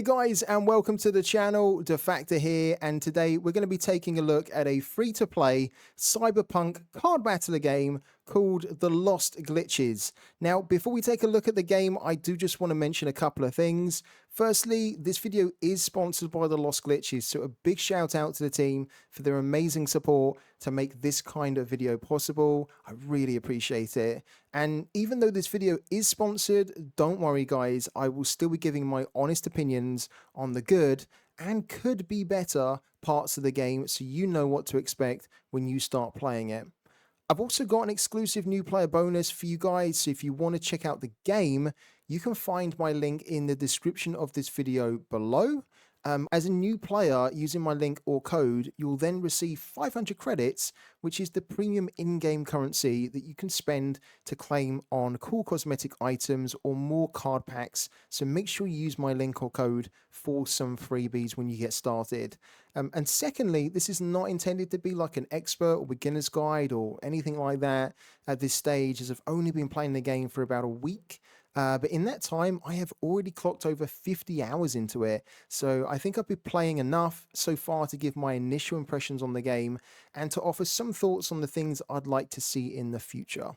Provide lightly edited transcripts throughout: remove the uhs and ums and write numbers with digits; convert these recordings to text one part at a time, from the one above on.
Hey guys, and welcome to the channel. Defactor here, and today we're going to be taking a look at a free-to-play cyberpunk card battler game called The Lost Glitches. Now, before we take a look at the game, I do just want to mention a couple of things. Firstly, this video is sponsored by The Lost Glitches, so a big shout out to the team for their amazing support to make this kind of video possible. I really appreciate it. And even though this video is sponsored, don't worry guys, I will still be giving my honest opinions on the good and could be better parts of the game, so you know what to expect when you start playing it. I've also got an exclusive new player bonus for you guys, so if you want to check out the game, you can find my link in the description of this video below. As a new player, using my link or code, you'll then receive 500 credits, which is the premium in-game currency that you can spend to claim on cool cosmetic items or more card packs. So make sure you use my link or code for some freebies when you get started. And secondly, this is not intended to be like an expert or beginner's guide or anything like that at this stage, as I've only been playing the game for about a week. But in that time, I have already clocked over 50 hours into it. So I think I've been playing enough so far to give my initial impressions on the game and to offer some thoughts on the things I'd like to see in the future.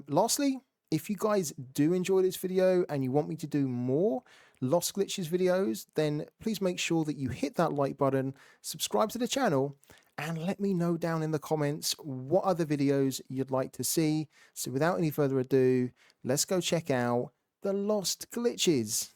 Lastly, if you guys do enjoy this video and you want me to do more Lost Glitches videos, then please make sure that you hit that like button, subscribe to the channel, and let me know down in the comments what other videos you'd like to see. So without any further ado, let's go check out The Lost Glitches.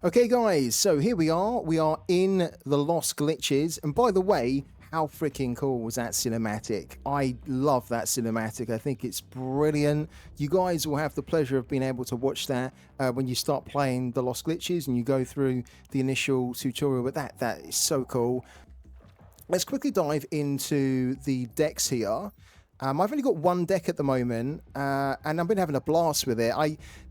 Okay guys, so here we are in The Lost Glitches, and by the way, how freaking cool was that cinematic? I love that cinematic. I think it's brilliant. You guys will have the pleasure of being able to watch that when you start playing The Lost Glitches and you go through the initial tutorial, but that is so cool. Let's quickly dive into the decks here. I've only got one deck at the moment, and I've been having a blast with it.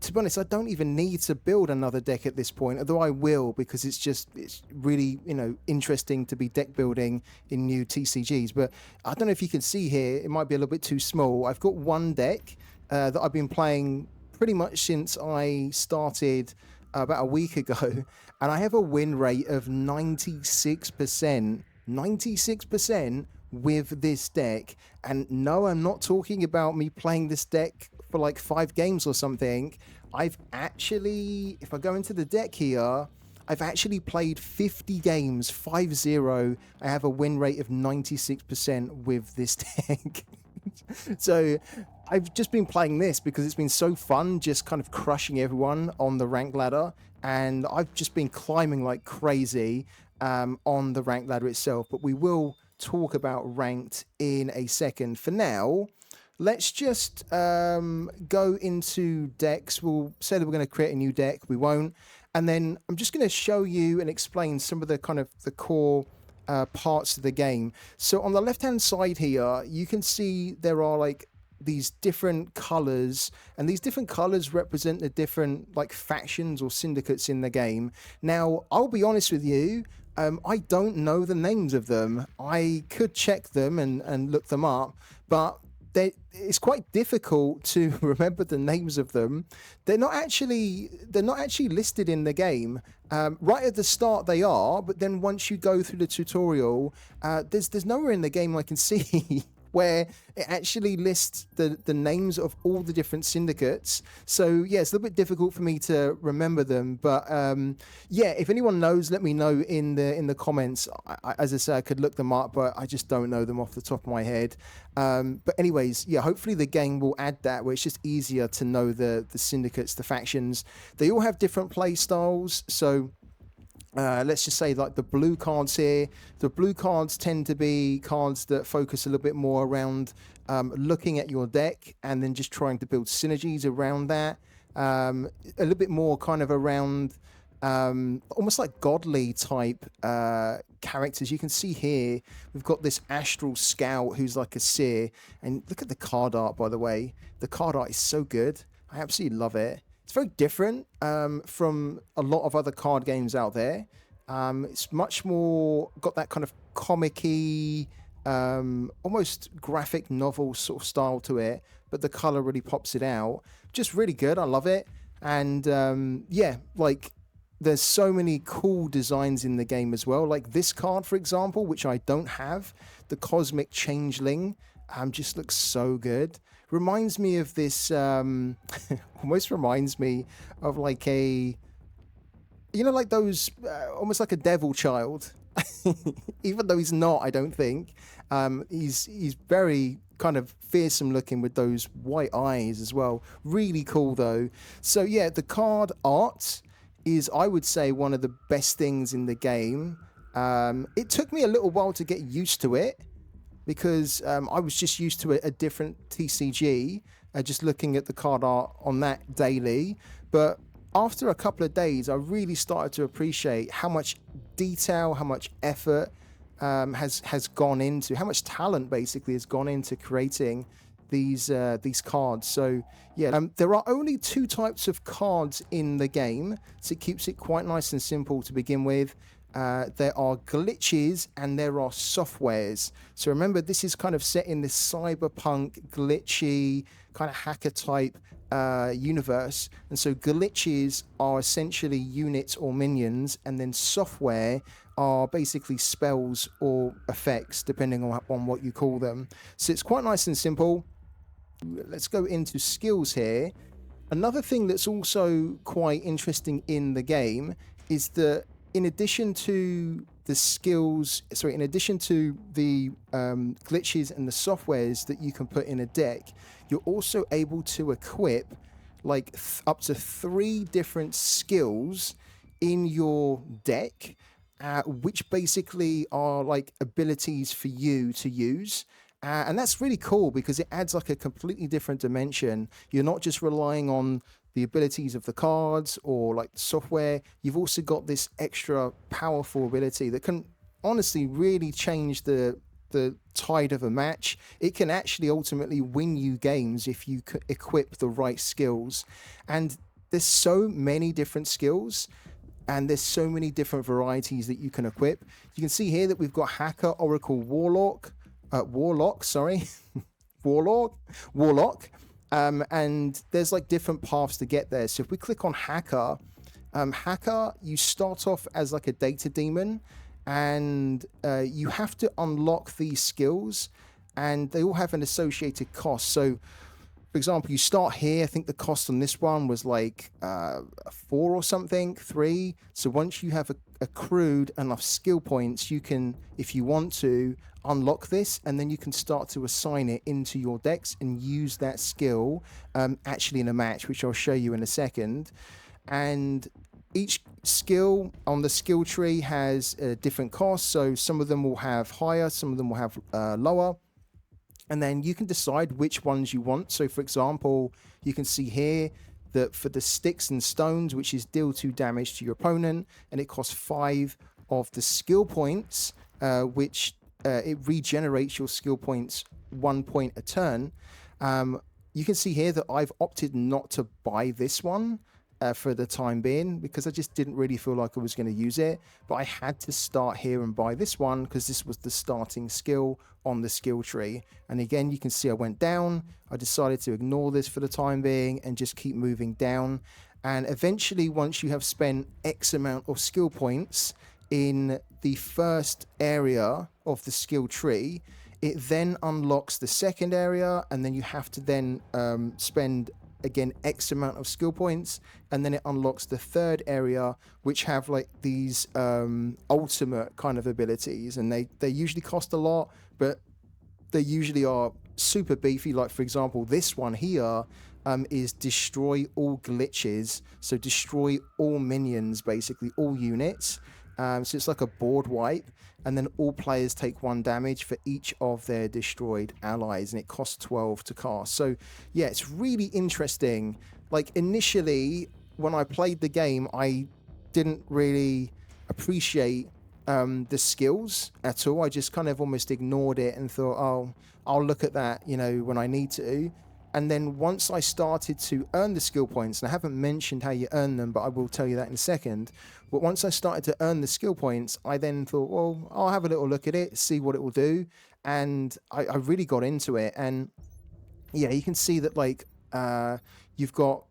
To be honest, I don't even need to build another deck at this point, although I will, because it's really, interesting to be deck building in new TCGs. But I don't know if you can see here, it might be a little bit too small. I've got one deck that I've been playing pretty much since I started about a week ago, and I have a win rate of 96%. 96% with this deck. And no, I'm not talking about me playing this deck for like 5 games or something. I've actually, if I go into the deck here, I've actually played 50 games, 5-0. I have a win rate of 96% with this deck. So I've just been playing this because it's been so fun, just kind of crushing everyone on the rank ladder, and I've just been climbing like crazy on the rank ladder itself. But we will talk about ranked in a second. For now, let's just go into decks. We'll say that we're going to create a new deck. We won't. And then I'm just going to show you and explain some of the kind of the core parts of the game. So on the left hand side here, you can see there are like these different colors, and these different colors represent the different like factions or syndicates in the game. Now, I'll be honest with you, I don't know the names of them. I could check them and look them up, but it's quite difficult to remember the names of them. They're not actually listed in the game. Right at the start they are, but then once you go through the tutorial, there's nowhere in the game I can see where it actually lists the names of all the different syndicates. So yeah, it's a little bit difficult for me to remember them, but yeah, if anyone knows, let me know in the comments. As I say, I could look them up, but I just don't know them off the top of my head. But anyways, yeah, hopefully the game will add that, where it's just easier to know the syndicates, the factions. They all have different play styles, so let's just say like the blue cards here. The blue cards tend to be cards that focus a little bit more around looking at your deck and then just trying to build synergies around that. A little bit more kind of around almost like godly type characters. You can see here we've got this astral scout who's like a seer, and look at the card art, by the way. The card art is so good. I absolutely love it. It's very different from a lot of other card games out there. It's much more got that kind of comic-y, almost graphic novel sort of style to it, but the color really pops it out. Just really good. I love it. And yeah, like there's so many cool designs in the game as well. Like this card, for example, which I don't have, the Cosmic Changeling, just looks so good. Reminds me of this, almost reminds me of like a, you know, like those, almost like a devil child, even though he's not, I don't think. He's very kind of fearsome looking with those white eyes as well. Really cool though. So yeah, the card art is, I would say, one of the best things in the game. It took me a little while to get used to it, because I was just used to a different TCG, just looking at the card art on that daily. But after a couple of days, I really started to appreciate how much detail, how much effort has gone into, how much talent basically has gone into creating these cards. So yeah, there are only 2 types of cards in the game, so it keeps it quite nice and simple to begin with. There are glitches and there are softwares. So remember, this is kind of set in this cyberpunk, glitchy, kind of hacker type universe. And so glitches are essentially units or minions, and then software are basically spells or effects, depending on what you call them. So it's quite nice and simple. Let's go into skills here. Another thing that's also quite interesting in the game is that in addition to the skills, in addition to the glitches and the softwares that you can put in a deck, you're also able to equip like up to 3 different skills in your deck, which basically are like abilities for you to use. And that's really cool because it adds like a completely different dimension. You're not just relying on the abilities of the cards or like the software. You've also got this extra powerful ability that can honestly really change the tide of a match. It can actually ultimately win you games if you equip the right skills. And there's so many different skills, and there's so many different varieties that you can equip. You can see here that we've got Hacker, Oracle, Warlock, Warlock. And there's like different paths to get there. So if we click on Hacker, you start off as like a data demon, and you have to unlock these skills, and they all have an associated cost. So for example, you start here, I think the cost on this one was like 4 or something, 3. So once you have accrued enough skill points, you can, if you want to, unlock this, and then you can start to assign it into your decks and use that skill actually in a match, which I'll show you in a second. And each skill on the skill tree has different costs. So some of them will have higher, some of them will have lower. And then you can decide which ones you want. So for example, you can see here that for the sticks and stones, which is deal 2 damage to your opponent, and it costs 5 of the skill points, which it regenerates your skill points 1 point a turn. You can see here that I've opted not to buy this one for the time being, because I just didn't really feel like I was going to use it. But I had to start here and buy this one because this was the starting skill on the skill tree. And again, you can see I went down. I decided to ignore this for the time being and just keep moving down. And eventually, once you have spent X amount of skill points in the first area of the skill tree, It then unlocks the second area, and then you have to then spend again X amount of skill points, and then it unlocks the third area, which have like these ultimate kind of abilities, and they usually cost a lot, but they usually are super beefy. Like for example, this one here is destroy all glitches, so destroy all minions, basically all units. So it's like a board wipe, and then all players take 1 damage for each of their destroyed allies, and it costs 12 to cast. So yeah, it's really interesting. Like initially, when I played the game, I didn't really appreciate the skills at all. I just kind of almost ignored it and thought, oh, I'll look at that, you know, when I need to. And then once I started to earn the skill points, and I haven't mentioned how you earn them, but I will tell you that in a second. But once I started to earn the skill points, I then thought, well, I'll have a little look at it, see what it will do. And I really got into it. And yeah, you can see that like you've got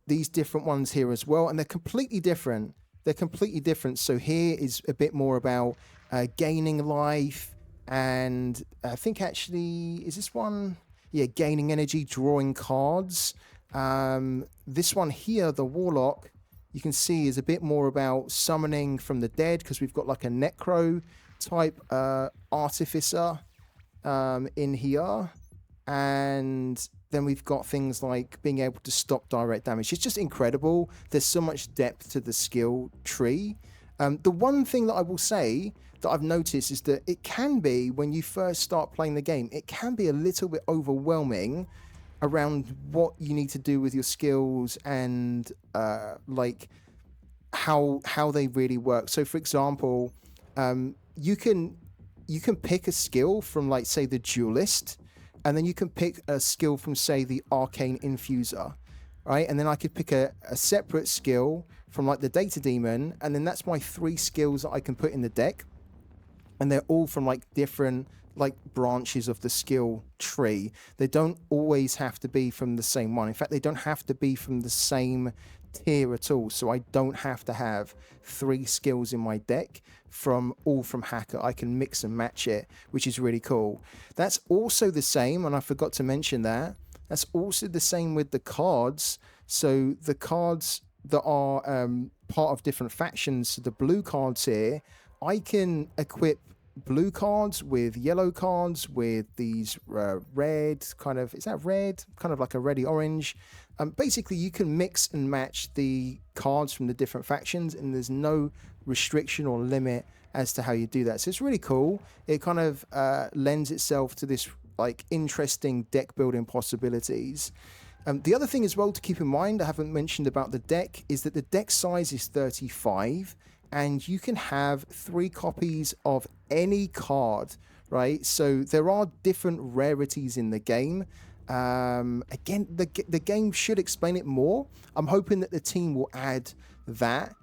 these different ones here as well, and they're completely different. They're completely different. So here is a bit more about gaining life, and I think actually, is this one? Yeah, gaining energy, drawing cards. This one here, the Warlock, you can see is a bit more about summoning from the dead, because we've got like a Necro type Artificer in here. And then we've got things like being able to stop direct damage. It's just incredible. There's so much depth to the skill tree. The one thing that I will say that I've noticed is that it can be, when you first start playing the game, it can be a little bit overwhelming around what you need to do with your skills and like how they really work. So for example, you can pick a skill from, like, say, the Duelist, and then you can pick a skill from, say, the Arcane Infuser, right? And then I could pick a separate skill from, like, the Data Demon, and then that's my 3 skills that I can put in the deck. And they're all from, like, different, like, branches of the skill tree. They don't always have to be from the same one. In fact, they don't have to be from the same tier at all. So I don't have to have 3 skills in my deck from Hacker. I can mix and match it, which is really cool. That's also the same, and I forgot to mention that. That's also the same with the cards. So the cards that are part of different factions, so the blue cards here, I can equip blue cards with yellow cards with these red kind of, is that red? Kind of like a reddy orange. Basically, you can mix and match the cards from the different factions, and there's no restriction or limit as to how you do that. So it's really cool. It kind of lends itself to this like interesting deck building possibilities. The other thing as well to keep in mind, I haven't mentioned about the deck, is that the deck size is 35, and you can have 3 copies of any card, right? So there are different rarities in the game. Again, the game should explain it more. I'm hoping that the team will add that,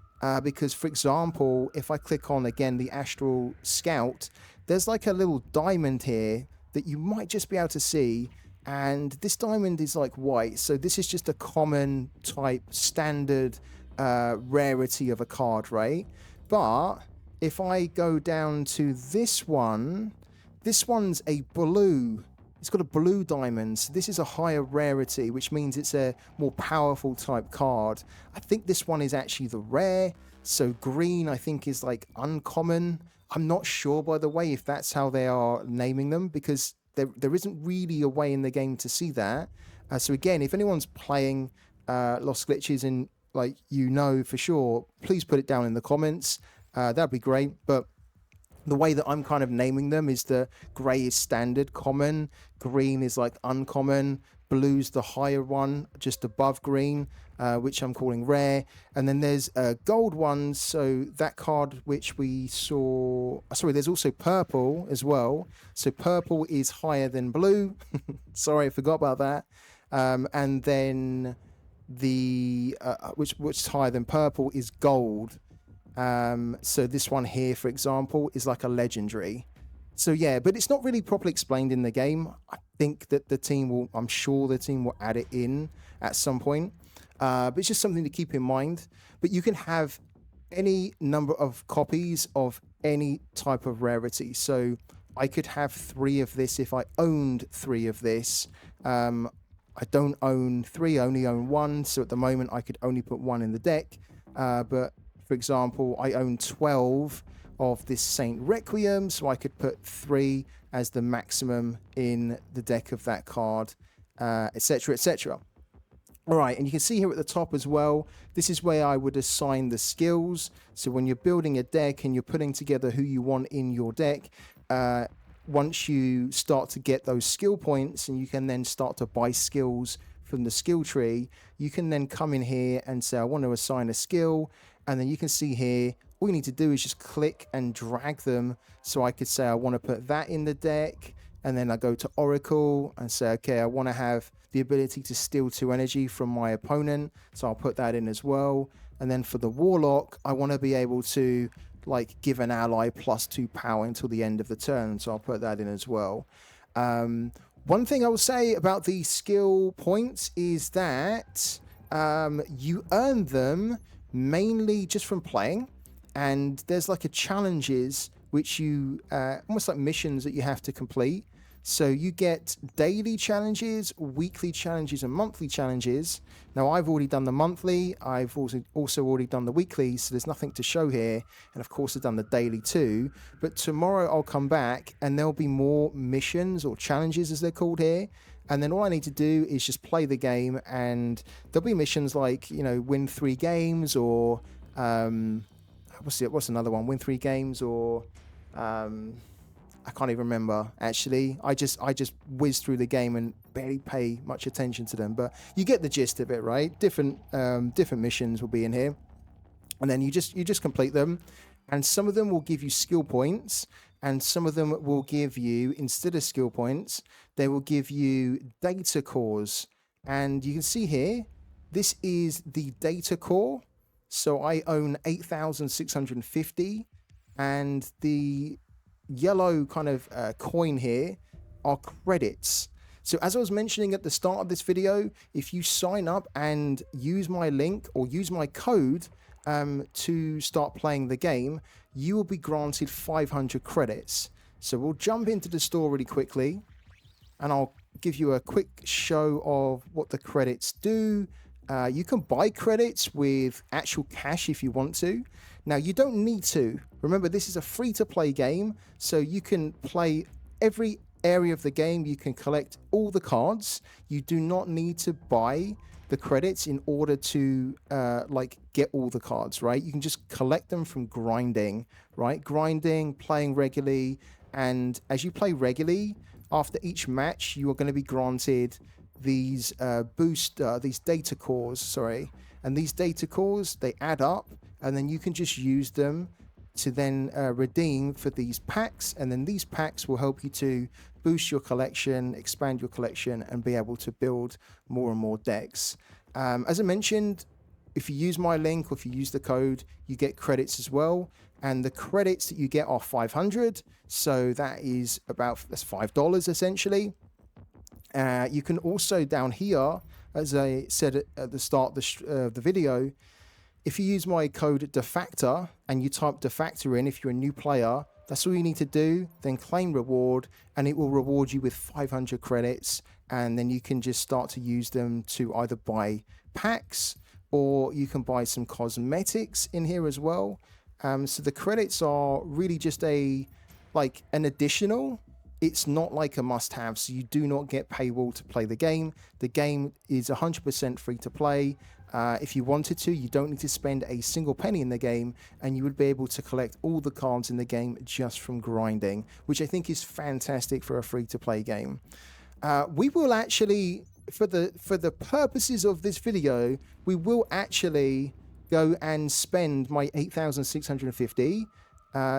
because, for example, if I click on, again, the Astral Scout, there's like a little diamond here that you might just be able to see. And this diamond is like white, so this is just a common type standard rarity of a card, right? But if I go down to this one's a blue. It's got a blue diamond, so this is a higher rarity, which means it's a more powerful type card. I think this one is actually the rare, so green I think is like uncommon. I'm not sure, by the way, if that's how they are naming them, because there isn't really a way in the game to see that. So again, if anyone's playing Lost Glitches and, like, you know for sure, please put it down in the comments. That'd be great. But the way that I'm kind of naming them is the grey is standard, common, green is like uncommon, blue's the higher one, just above green, which I'm calling rare. And then there's gold ones, so that card which we saw, sorry, there's also purple as well. So purple is higher than blue. Sorry, I forgot about that. And then the which is higher than purple is gold. So this one here, for example, is like a legendary. So yeah, but it's not really properly explained in the game. I think that I'm sure the team will add it in at some point. But it's just something to keep in mind. But you can have any number of copies of any type of rarity. So I could have 3 of this if I owned 3 of this. I don't own 3, I only own 1. So at the moment, I could only put 1 in the deck. But for example, I own 12 of this Saint Requiem, so I could put 3 as the maximum in the deck of that card, etc., etc. All right, and you can see here at the top as well, this is where I would assign the skills. So when you're building a deck and you're putting together who you want in your deck, once you start to get those skill points and you can then start to buy skills from the skill tree, you can then come in here and say, I want to assign a skill. And then you can see here, all you need to do is just click and drag them. So I could say, I want to put that in the deck. And then I go to Oracle and say, okay, I want to have the ability to steal 2 energy from my opponent. So I'll put that in as well. And then for the Warlock, I want to be able to like give an ally +2 power until the end of the turn. So I'll put that in as well. One thing I will say about the skill points is that you earn them mainly just from playing. And there's like a challenges which you, almost like missions that you have to complete. So you get daily challenges, weekly challenges, and monthly challenges. Now, I've already done the monthly. I've also already done the weekly, so there's nothing to show here. And of course, I've done the daily too. But tomorrow I'll come back and there'll be more missions or challenges, as they're called here. And then all I need to do is just play the game, and there'll be missions like, you know, win 3 games, or what's another one? Win 3 games, or I can't even remember, actually. I just whiz through the game and barely pay much attention to them. But you get the gist of it, right? Different missions will be in here. And then you just complete them. And some of them will give you skill points. And some of them will give you, instead of skill points, they will give you data cores. And you can see here, this is the data core. So I own 8,650. And the yellow kind of coin here are credits. So as I was mentioning at the start of this video, if you sign up and use my link or use my code to start playing the game, you will be granted 500 credits. So we'll jump into the store really quickly, and I'll give you a quick show of what the credits do. You can buy credits with actual cash if you want to. Now, you don't need to. Remember, this is a free-to-play game, so you can play every area of the game. You can collect all the cards. You do not need to buy the credits in order to like get all the cards, right? You can just collect them from grinding, right? Grinding, playing regularly, and as you play regularly, after each match, you are going to be granted these these data cores, sorry. And these data cores, they add up, and then you can just use them to then redeem for these packs. And then these packs will help you to boost your collection, expand your collection, and be able to build more and more decks. As I mentioned, if you use my link or if you use the code, you get credits as well. And the credits that you get are 500. So that's $5 essentially. You can also down here, as I said at the start of the video, if you use my code DEFACTOR and you type DEFACTOR in, if you're a new player, that's all you need to do. Then claim reward, and it will reward you with 500 credits. And then you can just start to use them to either buy packs, or you can buy some cosmetics in here as well. So the credits are really just an additional. It's not like a must-have, so you do not get paywall to play the game. The game is 100% free to play. If you wanted to, you don't need to spend a single penny in the game, and you would be able to collect all the cards in the game just from grinding, which I think is fantastic for a free-to-play game. We will actually, for the purposes of this video, we will actually go and spend my 8,650.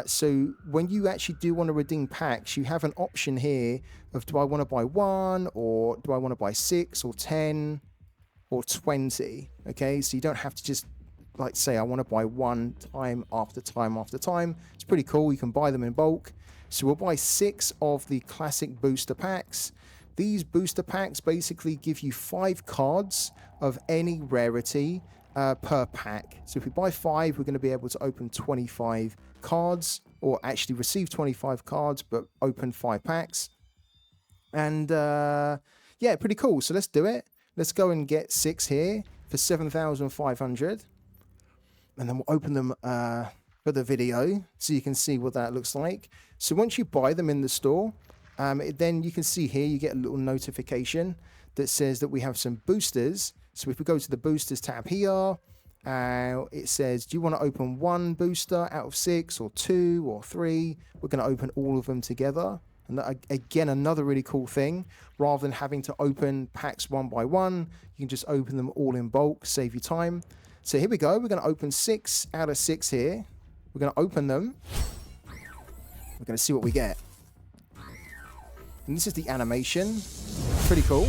So when you actually do want to redeem packs, you have an option here of, do I want to buy 1, or do I want to buy 6 or 10 or 20? Okay, so you don't have to just like say I want to buy 1 time after time after time. It's pretty cool. You can buy them in bulk. So we'll buy 6 of the classic booster packs. These booster packs basically give you 5 cards of any rarity, per pack. So if we buy 5, we're going to be able to open 25 cards, or actually receive 25 cards, but open 5 packs. And yeah, pretty cool. So let's do it. Let's go and get 6 here for 7,500. And then we'll open them for the video so you can see what that looks like. So once you buy them in the store, then you can see here, you get a little notification that says that we have some boosters. So if we go to the boosters tab here, it says, do you want to open 1 booster out of 6 or 2 or 3? We're going to open all of them together. And that, again, another really cool thing. Rather than having to open packs one by one, you can just open them all in bulk, save you time. So here we go. We're going to open 6 out of 6 here. We're going to open them. We're going to see what we get. And this is the animation. Pretty cool.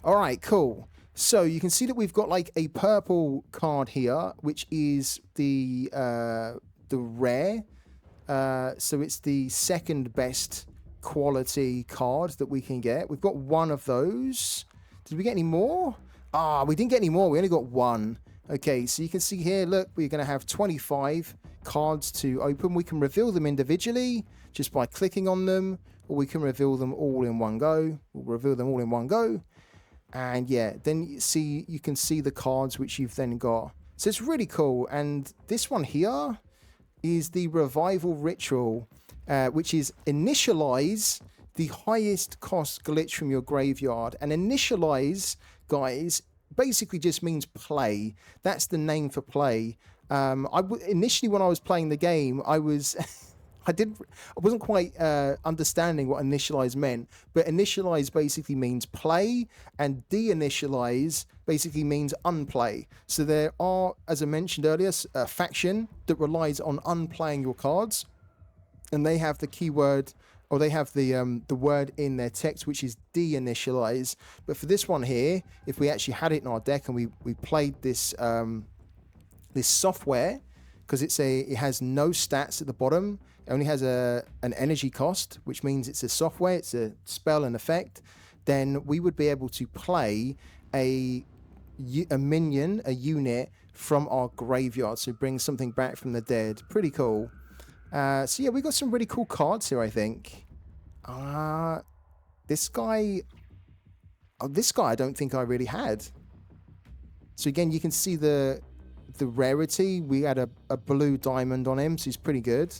All right, cool. So you can see that we've got like a purple card here, which is the rare. So it's the second best quality card that we can get. We've got 1 of those. Did we get any more? Ah, we didn't get any more. We only got 1. Okay, so you can see here, look, we're going to have 25 cards to open. We can reveal them individually just by clicking on them, or we can reveal them all in one go. We'll reveal them all in one go. And yeah, then you can see the cards which you've then got. So it's really cool. And this one here is the Revival Ritual, which is initialize the highest cost glitch from your graveyard. And initialize, guys, basically just means play. That's the name for play. Initially when I was playing the game, I wasn't quite understanding what initialize meant, but initialize basically means play, and de-initialize basically means unplay. So there are, as I mentioned earlier, a faction that relies on unplaying your cards, and they have the keyword, or they have the word in their text, which is de-initialize. But for this one here, if we actually had it in our deck and we played this this software, because it has no stats at the bottom, it only has an energy cost, which means it's a software, it's a spell and effect, then we would be able to play a minion, a unit from our graveyard, so bring something back from the dead. Pretty cool. So yeah, we got some really cool cards here, I think. This guy I don't think I really had. So again, you can see the rarity. We had a blue diamond on him, so he's pretty good.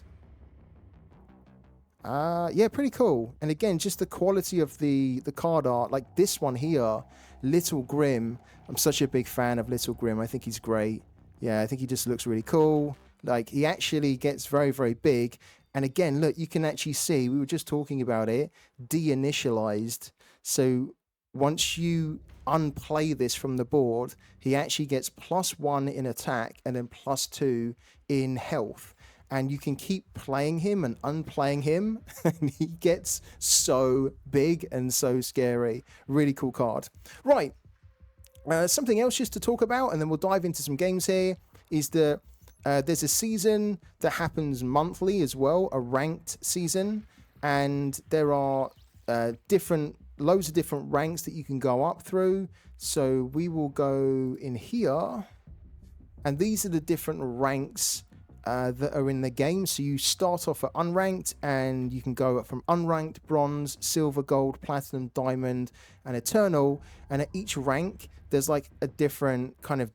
Yeah, pretty cool. And again, just the quality of the card art, like this one here, Little Grim. I'm such a big fan of Little Grim. I think he's great. Yeah, I think he just looks really cool. Like, he actually gets very, very big. And again, look, you can actually see, we were just talking about it, de-initialized. So once you unplay this from the board, he actually gets +1 in attack and then +2 in health. And you can keep playing him and unplaying him, and he gets so big and so scary. Really cool card. Right, something else just to talk about, and then we'll dive into some games here, is that there's a season that happens monthly as well, a ranked season, and there are loads of different ranks that you can go up through. So we will go in here, and these are the different ranks that are in the game. So you start off at unranked, and you can go up from unranked, bronze, silver, gold, platinum, diamond, and eternal. And at each rank, there's like a different kind of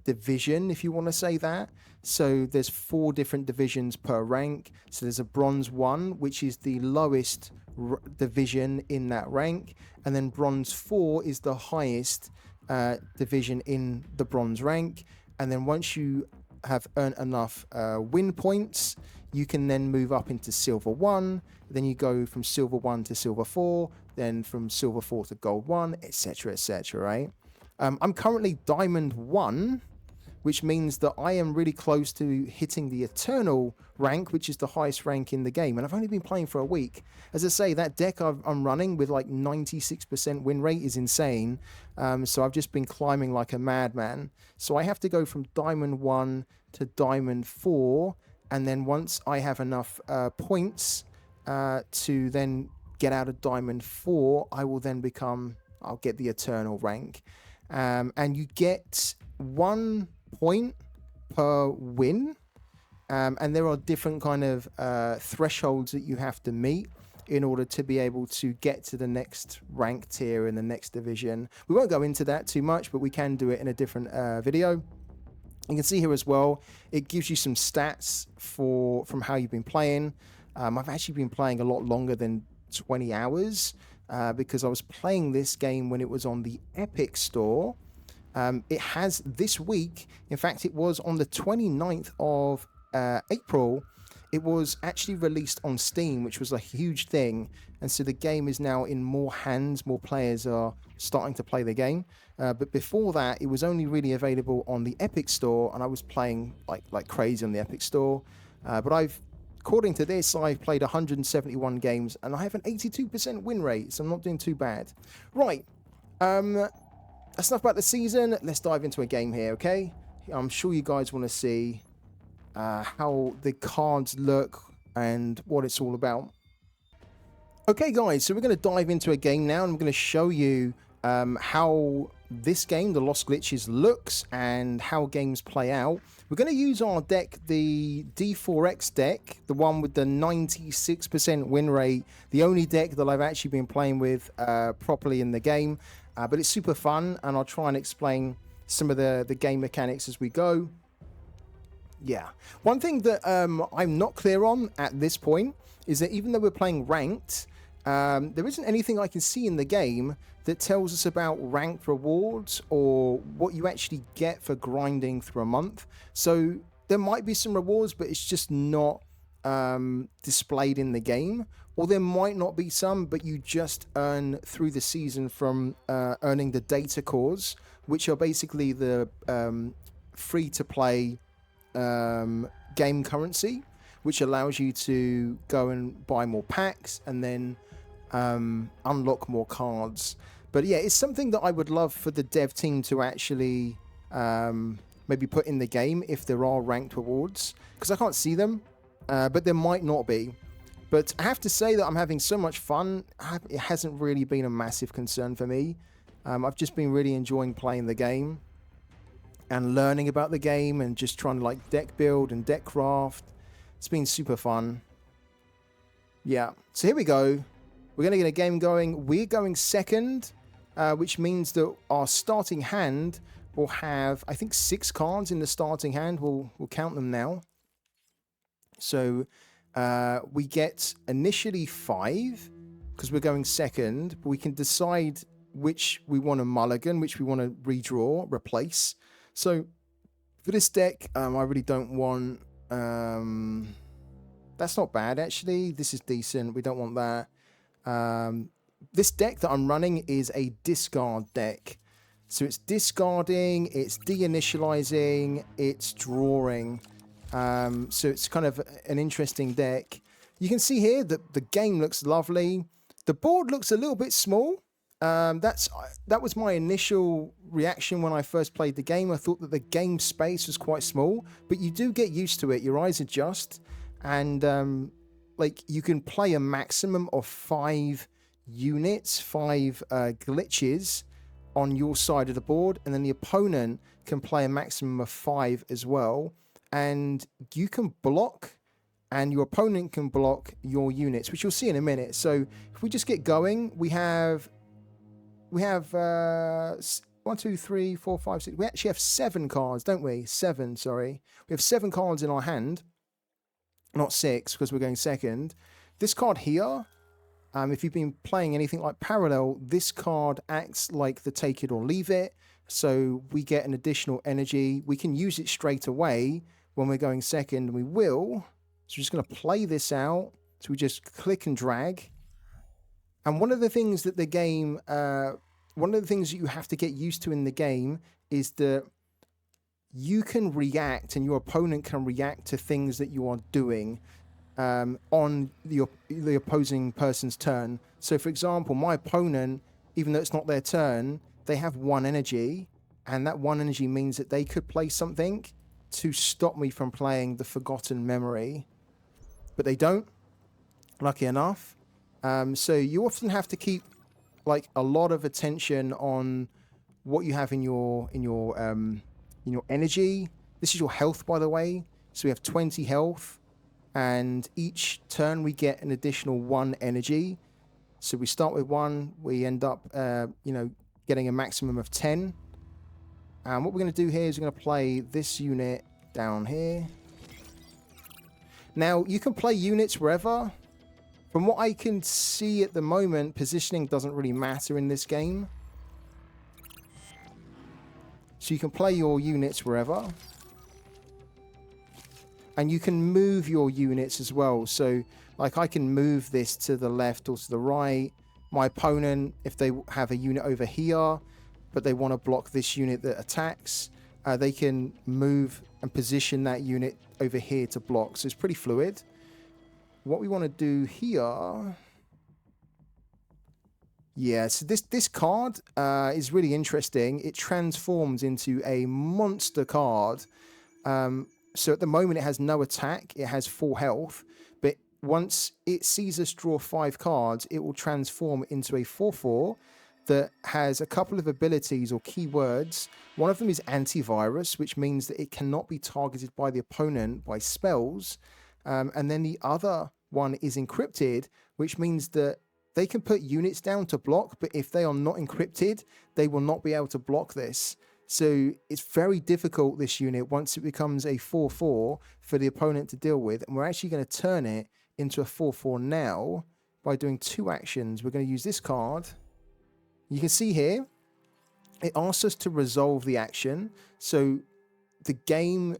division, if you want to say that. So there's 4 different divisions per rank. So there's a bronze 1, which is the lowest division in that rank, and then bronze 4 is the highest division in the bronze rank. And then once you have earned enough win points, you can then move up into silver 1, then you go from silver 1 to silver 4, then from silver 4 to gold 1, etc, etc, right? I'm currently diamond 1, which means that I am really close to hitting the eternal rank, which is the highest rank in the game. And I've only been playing for a week. As I say, that deck I'm running with like 96% win rate is insane. So I've just been climbing like a madman. So I have to go from diamond 1 to diamond 4. And then once I have enough points to then get out of diamond 4, I will then become I'll get the Eternal rank. And you get 1 point per win. And there are different kind of thresholds that you have to meet in order to be able to get to the next rank tier in the next division. We won't go into that too much, but we can do it in a different video. You can see here as well, it gives you some stats from how you've been playing. I've actually been playing a lot longer than 20 hours because I was playing this game when it was on the Epic Store. It has this week, in fact, it was on the 29th of April, it was actually released on Steam, which was a huge thing. And so the game is now in more hands, more players are starting to play the game. But before that, it was only really available on the Epic Store, and I was playing like crazy on the Epic Store. But according to this, I've played 171 games, and I have an 82% win rate, so I'm not doing too bad. Right, that's enough about the season. Let's dive into a game here, okay? I'm sure you guys want to see how the cards look and what it's all about. Okay guys, so we're going to dive into a game now, and I'm going to show you how this game, the Lost Glitches, looks and how games play out. We're going to use our deck, the D4X deck, the one with the 96% win rate, the only deck that I've actually been playing with properly in the game, but it's super fun, and I'll try and explain some of the game mechanics as we go. Yeah. One thing that I'm not clear on at this point is that even though we're playing ranked, there isn't anything I can see in the game that tells us about ranked rewards or what you actually get for grinding through a month. So there might be some rewards, but it's just not displayed in the game. Or there might not be some, but you just earn through the season from earning the data cores, which are basically the free-to-play game currency, which allows you to go and buy more packs and then unlock more cards. But yeah, it's something that I would love for the dev team to actually maybe put in the game if there are ranked rewards, because I can't see them, but there might not be. But I have to say that I'm having so much fun. It hasn't really been a massive concern for me. I've just been really enjoying playing the game and learning about the game and just trying to like deck build and deck craft. It's been super fun. Yeah, so here we go. We're going to get a game going. We're going second, which means that our starting hand will have, I think, 6 cards in the starting hand. We'll count them now. So we get initially 5 because we're going second, but we can decide which we want to mulligan, which we want to redraw, replace. So for this deck, I really don't want... that's not bad, actually. This is decent. We don't want that. This deck that I'm running is a discard deck. So it's discarding, it's deinitializing, it's drawing. So it's kind of an interesting deck. You can see here that the game looks lovely. The board looks a little bit small. That was my initial reaction when I first played the game. I thought that the game space was quite small, but you do get used to it. Your eyes adjust, and like you can play a maximum of 5 units, 5 glitches on your side of the board, and then the opponent can play a maximum of 5 as well. And you can block, and your opponent can block your units, which you'll see in a minute. So if we just get going, we have 1, 2, 3, 4, 5, 6. We actually have 7 cards, don't we? 7, sorry. We have 7 cards in our hand, not 6 because we're going second. This card here, if you've been playing anything like Parallel, this card acts like the take it or leave it. So we get an additional energy. We can use it straight away when we're going second, and we will. So we're just going to play this out. So we just click and drag. And one of the things that the game, one of the things that you have to get used to in the game is that you can react and your opponent can react to things that you are doing on the opposing person's turn. So for example, my opponent, even though it's not their turn, they have 1 energy, and that 1 energy means that they could play something to stop me from playing the Forgotten Memory. But they don't, lucky enough. So you often have to keep like a lot of attention on what you have in your energy. This is your health, by the way. So we have 20 health, and each turn we get an additional 1 energy. So we start with 1, we end up, getting a maximum of 10. And what we're going to do here is we're going to play this unit down here. Now, you can play units wherever. From what I can see at the moment, positioning doesn't really matter in this game. So you can play your units wherever. And you can move your units as well. So, like, I can move this to the left or to the right. My opponent, if they have a unit over here, but they want to block this unit that attacks, they can move and position that unit over here to block. So it's pretty fluid. What we want to do here... Yeah, so this card is really interesting. It transforms into a monster card. So at the moment it has no attack. It has 4 health. But once it sees us draw 5 cards, it will transform into a 4/4 that has a couple of abilities or keywords. One of them is antivirus, which means that it cannot be targeted by the opponent by spells. And then the other one is encrypted, which means that they can put units down to block, but if they are not encrypted, they will not be able to block this. So it's very difficult, this unit, once it becomes a 4/4 for the opponent to deal with. And we're actually going to turn it into a 4/4 now by doing 2 actions. We're going to use this card. You can see here, it asks us to resolve the action. So the game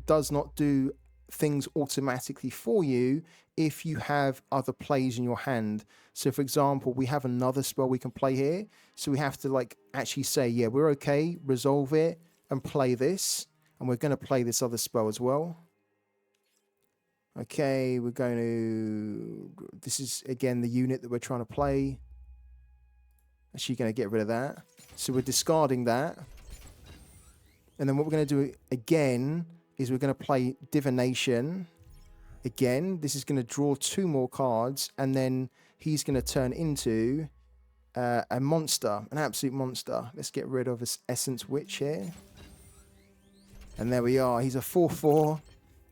does not do things automatically for you if you have other plays in your hand. So for example, we have another spell we can play here. So we have to like actually say, yeah, we're okay, resolve it and play this. And we're going to play this other spell as well. Okay, we're going to... This is, again, the unit that we're trying to play. Actually going to get rid of that. So we're discarding that. And then what we're going to do again is we're going to play Divination. Again, this is going to draw 2 more cards. And then he's going to turn into a monster, an absolute monster. Let's get rid of this Essence Witch here. And there we are. He's a 4/4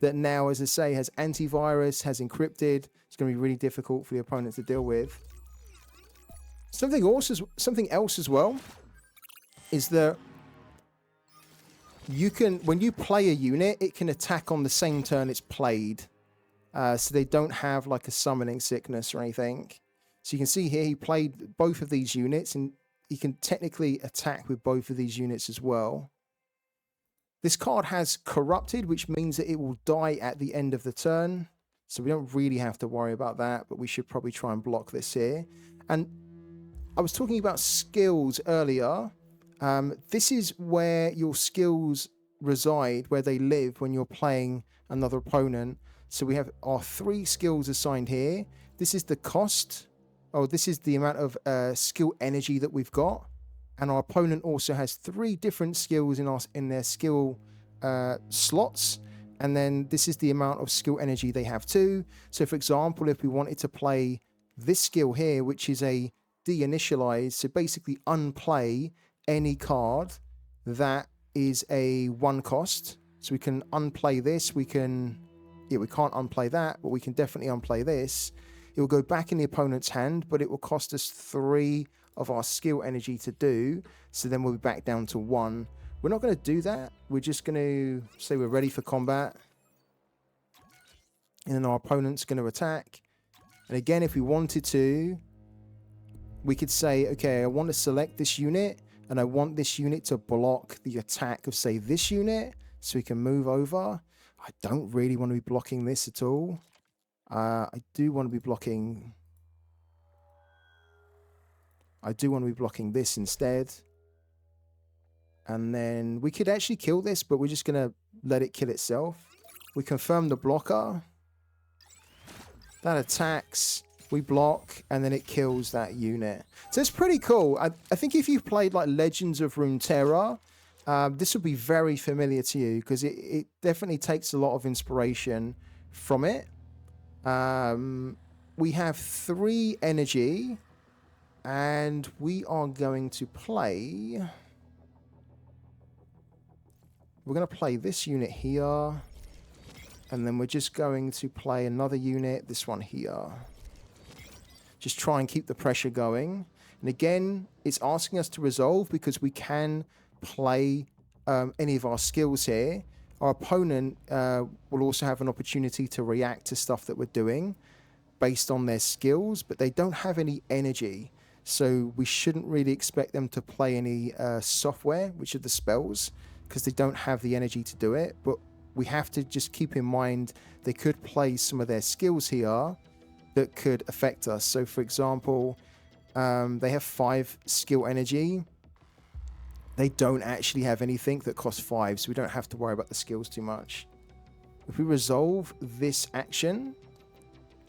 that now, as I say, has antivirus, has encrypted. It's going to be really difficult for the opponent to deal with. Something else as well is that you can, when you play a unit, it can attack on the same turn it's played. So they don't have like a summoning sickness or anything. So you can see here he played both of these units and he can technically attack with both of these units as well. This card has Corrupted, which means that it will die at the end of the turn. So we don't really have to worry about that, but we should probably try and block this here. And I was talking about skills earlier. This is where your skills reside, where they live when you're playing another opponent. So we have our 3 skills assigned here. This is the cost. Oh, this is the amount of skill energy that we've got. And our opponent also has 3 different skills in their skill slots. And then this is the amount of skill energy they have too. So for example, if we wanted to play this skill here, which is a de-initialize, so basically unplay any card that is a 1 cost. So we can unplay this. We can't unplay that, but we can definitely unplay this. It will go back in the opponent's hand, but it will cost us 3 of our skill energy to do. So then we'll be back down to 1. We're not going to do that. We're just going to say we're ready for combat. And then our opponent's going to attack. And again, if we wanted to, we could say, okay, I want to select this unit and I want this unit to block the attack of, say, this unit. So we can move over. I don't really want to be blocking this at all. I do want to be blocking this instead. And then we could actually kill this, but we're just going to let it kill itself. We confirm the blocker. That attacks. We block, and then it kills that unit. So it's pretty cool. I think if you've played like Legends of Runeterra, this will be very familiar to you because it definitely takes a lot of inspiration from it. We have 3 energy, And we are going to play... We're going to play this unit here. And then we're just going to play another unit, this one here. Just try and keep the pressure going. And again, it's asking us to resolve because we can play any of our skills here. Our opponent will also have an opportunity to react to stuff that we're doing based on their skills, but they don't have any energy. So we shouldn't really expect them to play any software, which are the spells, because they don't have the energy to do it. But we have to just keep in mind they could play some of their skills here that could affect us. So for example, they have 5 skill energy. They don't actually have anything that costs 5, so we don't have to worry about the skills too much. If we resolve this action,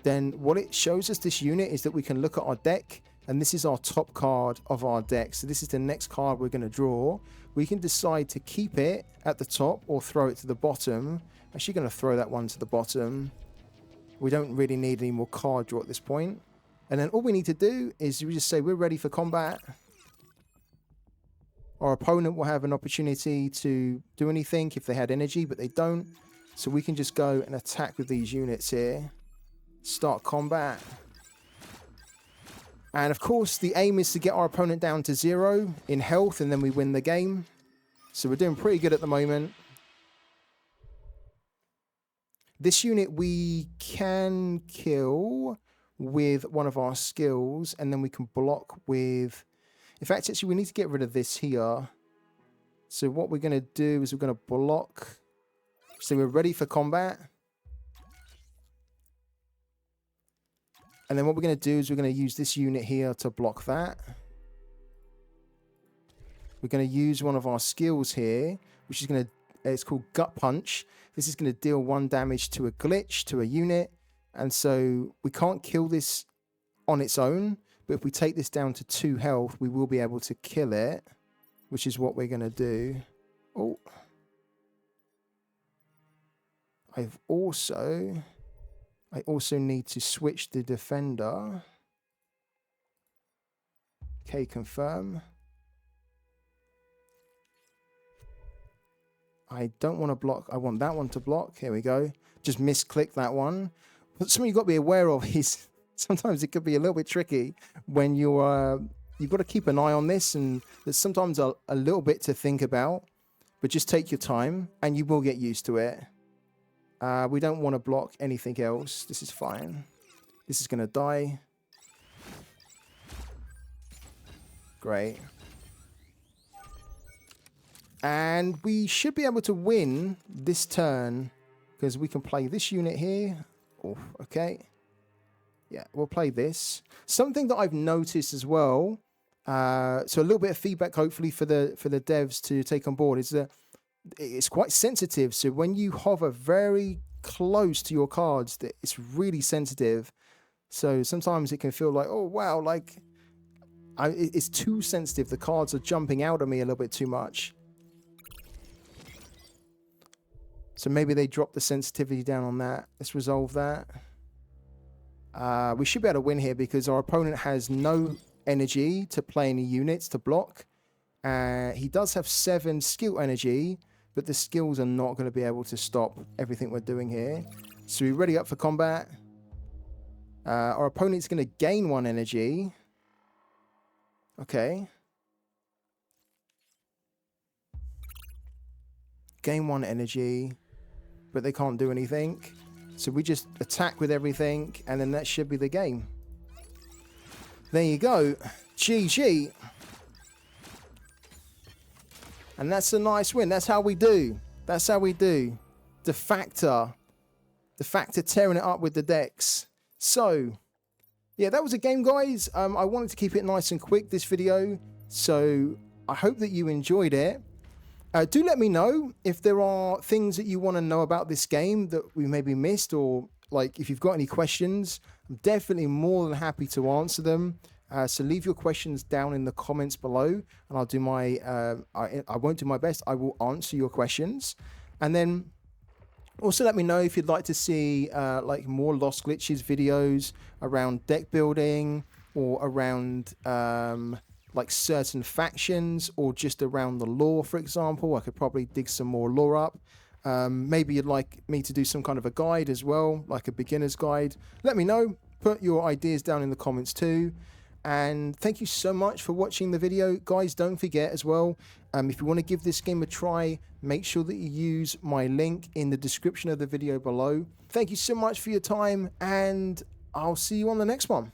then what it shows us, this unit, is that we can look at our deck, and this is our top card of our deck. So this is the next card we're going to draw. We can decide to keep it at the top or throw it to the bottom. Actually going to throw that one to the bottom. We don't really need any more card draw at this point. And then all we need to do is we just say we're ready for combat. Our opponent will have an opportunity to do anything if they had energy, but they don't. So we can just go and attack with these units here. Start combat. And of course, the aim is to get our opponent down to 0 in health, and then we win the game. So we're doing pretty good at the moment. This unit we can kill with one of our skills, and then we can block with... In fact, actually, we need to get rid of this here. So what we're going to do is we're going to block. So we're ready for combat. And then what we're going to do is we're going to use this unit here to block that. We're going to use one of our skills here, which is going to... It's called Gut Punch. This is going to deal 1 damage to a glitch, to a unit. And so we can't kill this on its own. But if we take this down to 2 health, we will be able to kill it, which is what we're going to do. Oh. I also need to switch the defender. Okay, confirm. I don't want to block. I want that one to block. Here we go. Just misclick that one. But something you've got to be aware of is... Sometimes it could be a little bit tricky when you've got to keep an eye on this, and there's sometimes a little bit to think about, but just take your time and you will get used to it. We don't want to block anything else. This is fine. This is going to die. Great. And we should be able to win this turn because we can play this unit here. Oh, okay. Yeah, we'll play this. Something that I've noticed as well, so a little bit of feedback hopefully for the devs to take on board, is that it's quite sensitive. So when you hover very close to your cards, it's really sensitive. So sometimes it can feel like, oh wow, like it's too sensitive. The cards are jumping out at me a little bit too much. So maybe they drop the sensitivity down on that. Let's resolve that. We should be able to win here because our opponent has no energy to play any units to block. He does have 7 skill energy, but the skills are not going to be able to stop everything we're doing here. So we're ready up for combat. Our opponent's going to gain 1 energy. Okay. Gain 1 energy, but they can't do anything. So we just attack with everything, and then that should be the game. There you go. GG. And that's a nice win. That's how we do. That's how we do. The Factor tearing it up with the decks. So, yeah, that was a game, guys. I wanted to keep it nice and quick, this video. So I hope that you enjoyed it. Do let me know if there are things that you want to know about this game that we maybe missed, or like if you've got any questions. I'm definitely more than happy to answer them. So leave your questions down in the comments below, and I'll do my I won't do my best. I will answer your questions. And then also let me know if you'd like to see like more Lost Glitches videos around deck building, or around like certain factions, or just around the lore, for example. I could probably dig some more lore up. Maybe you'd like me to do some kind of a guide as well, like a beginner's guide. Let me know. Put your ideas down in the comments too. And thank you so much for watching the video. Guys, don't forget as well, if you want to give this game a try, make sure that you use my link in the description of the video below. Thank you so much for your time, and I'll see you on the next one.